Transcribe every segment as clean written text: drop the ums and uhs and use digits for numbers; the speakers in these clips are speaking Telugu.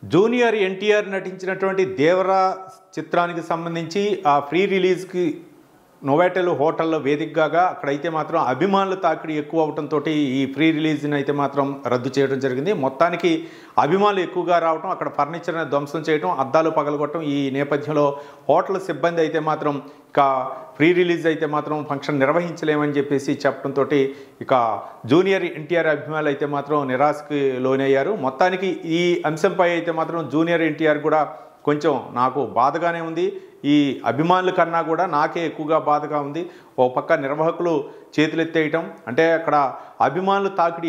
జూనియర్ ఎన్టీఆర్ నటించినటువంటి దేవరా చిత్రానికి సంబంధించి ఆ ప్రీ రిలీజ్కి నోవాటెల్ హోటల్లో వేదికగా అక్కడైతే మాత్రం అభిమానుల తాకిడి ఎక్కువ అవడంతో ఈ ప్రీ రిలీజ్ని అయితే మాత్రం రద్దు చేయడం జరిగింది. మొత్తానికి అభిమానులు ఎక్కువగా రావడం, అక్కడ ఫర్నిచర్ని ధ్వంసం చేయడం, అద్దాలు పగలగొట్టడం, ఈ నేపథ్యంలో హోటల్ సిబ్బంది అయితే మాత్రం ఇక ప్రీ రిలీజ్ అయితే మాత్రం ఫంక్షన్ నిర్వహించలేమని చెప్పేసి చెప్పడంతో ఇక జూనియర్ ఎన్టీఆర్ అభిమానులు అయితే మాత్రం నిరాశకి లోనయ్యారు. మొత్తానికి ఈ అంశంపై అయితే మాత్రం జూనియర్ ఎన్టీఆర్ కూడా కొంచెం నాకు బాధగానే ఉంది, ఈ అభిమానుల కన్నా కూడా నాకే ఎక్కువగా బాధగా ఉంది. ఓ పక్క నిర్వాహకులు చేతులెత్తేయటం, అంటే అక్కడ అభిమానులు తాకిడి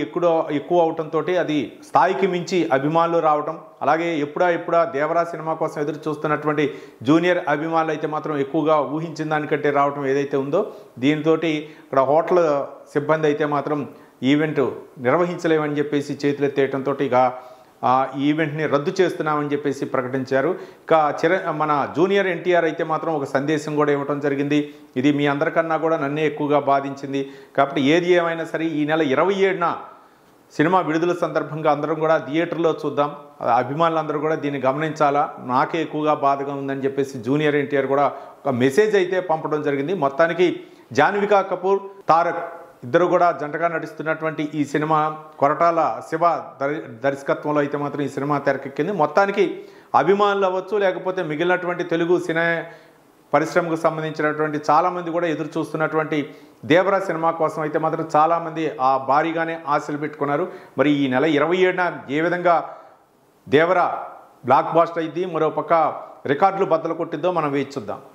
ఎక్కువ అవటంతో అది స్థాయికి మించి అభిమానులు రావటం, అలాగే ఎప్పుడా దేవరా సినిమా కోసం ఎదురు చూస్తున్నటువంటి జూనియర్ అభిమానులు అయితే మాత్రం ఎక్కువగా ఊహించిన దానికంటే రావటం ఏదైతే ఉందో, దీనితో ఇక్కడ హోటల్ సిబ్బంది అయితే మాత్రం ఈవెంట్ నిర్వహించలేమని చెప్పేసి చేతులెత్తేయటంతో ఇక ఈ ఈవెంట్ని రద్దు చేస్తున్నామని చెప్పేసి ప్రకటించారు. ఇక మన జూనియర్ ఎన్టీఆర్ అయితే మాత్రం ఒక సందేశం కూడా ఇవ్వడం జరిగింది. ఇది మీ అందరికన్నా కూడా నన్నే ఎక్కువగా బాధించింది, కాబట్టి ఏది ఏమైనా సరే ఈ నెల 27న సినిమా విడుదల సందర్భంగా అందరం కూడా థియేటర్లో చూద్దాం, అభిమానులందరూ కూడా దీన్ని గమనించాలా, నాకే ఎక్కువగా బాధగా ఉందని చెప్పేసి జూనియర్ ఎన్టీఆర్ కూడా ఒక మెసేజ్ అయితే పంపడం జరిగింది. మొత్తానికి జాన్వికా కపూర్, తారక్ ఇద్దరు కూడా జంటగా నటిస్తున్నటువంటి ఈ సినిమా కొరటాల శివ దర్శకత్వంలో అయితే మాత్రం ఈ సినిమా తెరకెక్కింది. మొత్తానికి అభిమానులు అవ్వచ్చు, లేకపోతే మిగిలినటువంటి తెలుగు సినీ పరిశ్రమకు సంబంధించినటువంటి చాలామంది కూడా ఎదురు చూస్తున్నటువంటి దేవరా సినిమా కోసం అయితే మాత్రం చాలామంది భారీగానే ఆశలు పెట్టుకున్నారు. మరి ఈ నెల 27న ఏ విధంగా దేవరా బ్లాక్ బాస్టర్ అయింది, మరో పక్క రికార్డులు బద్దలు కొట్టిద్దో మనం వేచి చూద్దాం.